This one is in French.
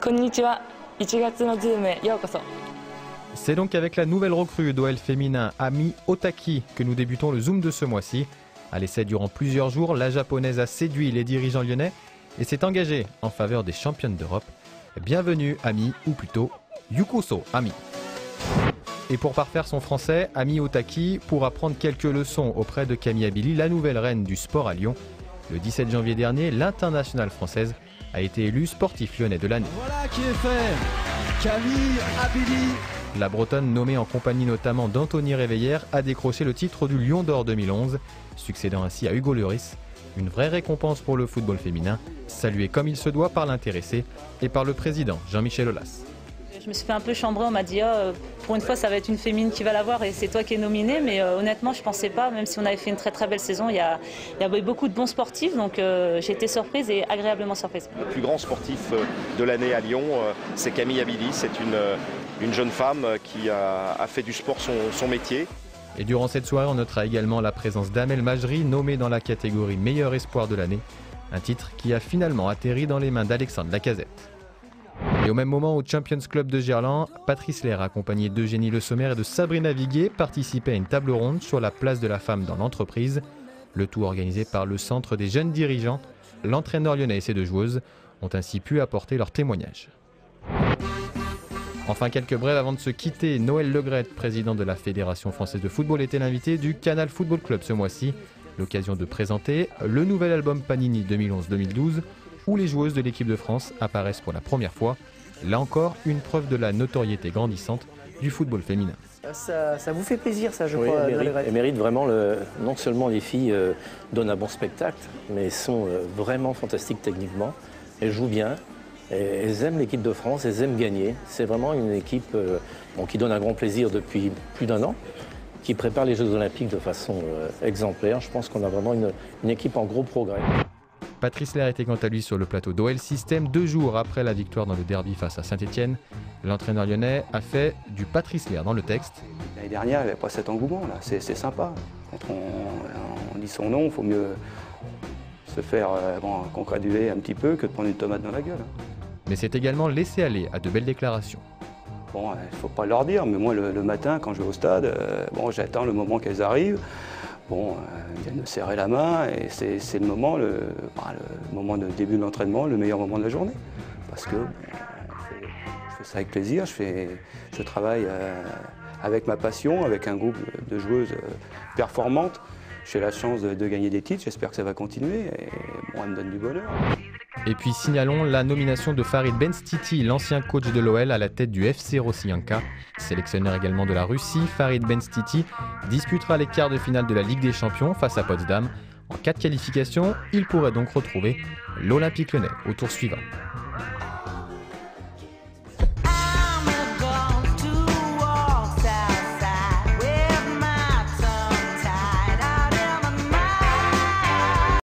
Konnichiwa, 1月のズームへようこそ. C'est donc avec la nouvelle recrue d'OL féminin Ami Otaki que nous débutons le Zoom de ce mois-ci. À l'essai durant plusieurs jours, la japonaise a séduit les dirigeants lyonnais et s'est engagée en faveur des championnes d'Europe. Bienvenue Ami, ou plutôt Yukoso Ami. Et pour parfaire son français, Ami Otaki pourra prendre quelques leçons auprès de Camille Abili, la nouvelle reine du sport à Lyon. Le 17 janvier dernier, l'internationale française a été élue sportif lyonnais de l'année. Voilà qui est fait, Camille Abili. La Bretonne, nommée en compagnie notamment d'Anthony Réveillère, a décroché le titre du Lion d'Or 2011, succédant ainsi à Hugo Lloris. Une vraie récompense pour le football féminin, saluée comme il se doit par l'intéressé et par le président Jean-Michel Aulas. Je me suis fait un peu chambrer, on m'a dit pour une fois ça va être une féminine qui va l'avoir et c'est toi qui es nominée, mais honnêtement je pensais pas, même si on avait fait une très très belle saison, il y a eu beaucoup de bons sportifs, donc j'ai été surprise et agréablement surprise. Le plus grand sportif de l'année à Lyon, c'est Camille Abili, c'est une jeune femme qui a fait du sport son métier. Et durant cette soirée, on notera également la présence d'Amel Majri, nommée dans la catégorie meilleur espoir de l'année, un titre qui a finalement atterri dans les mains d'Alexandre Lacazette. Et au même moment, au Champions Club de Gerland, Patrice Lair, accompagné d'Eugénie Le Sommer et de Sabrina Viguier, participait à une table ronde sur la place de la femme dans l'entreprise. Le tout organisé par le Centre des jeunes dirigeants. L'entraîneur lyonnais et ses deux joueuses ont ainsi pu apporter leur témoignage. Enfin, quelques brèves avant de se quitter. Noël Le Graët, président de la Fédération française de football, était l'invité du Canal Football Club ce mois-ci. L'occasion de présenter le nouvel album Panini 2011-2012, où les joueuses de l'équipe de France apparaissent pour la première fois. Là encore, une preuve de la notoriété grandissante du football féminin. Ça vous fait plaisir, ça, je oui, crois. Elle mérite vraiment, non seulement les filles donnent un bon spectacle, mais sont vraiment fantastiques techniquement. Elles jouent bien, elles aiment l'équipe de France, elles aiment gagner. C'est vraiment une équipe qui donne un grand plaisir depuis plus d'1 an, qui prépare les Jeux Olympiques de façon exemplaire. Je pense qu'on a vraiment une équipe en gros progrès. Patrice Lair était quant à lui sur le plateau d'OL System 2 jours après la victoire dans le derby face à Saint-Etienne. L'entraîneur lyonnais a fait du Patrice Lair dans le texte. L'année dernière, il n'y avait pas cet engouement là, c'est sympa. Quand on dit son nom, il faut mieux se faire congraduler un petit peu que de prendre une tomate dans la gueule. Mais c'est également laissé aller à de belles déclarations. Bon, il ne faut pas leur dire, mais moi le matin quand je vais au stade, j'attends le moment qu'elles arrivent. Bon, ils viennent me serrer la main et c'est le moment de début de l'entraînement, le meilleur moment de la journée. Parce que je fais ça avec plaisir, je travaille avec ma passion, avec un groupe de joueuses performantes. J'ai la chance de gagner des titres, j'espère que ça va continuer et elle me donne du bonheur. Et puis signalons la nomination de Farid Benstiti, l'ancien coach de l'OL à la tête du FC Rossiyanka. Sélectionneur également de la Russie, Farid Benstiti disputera les quarts de finale de la Ligue des Champions face à Potsdam. En cas de qualification, il pourrait donc retrouver l'Olympique Lyonnais au tour suivant.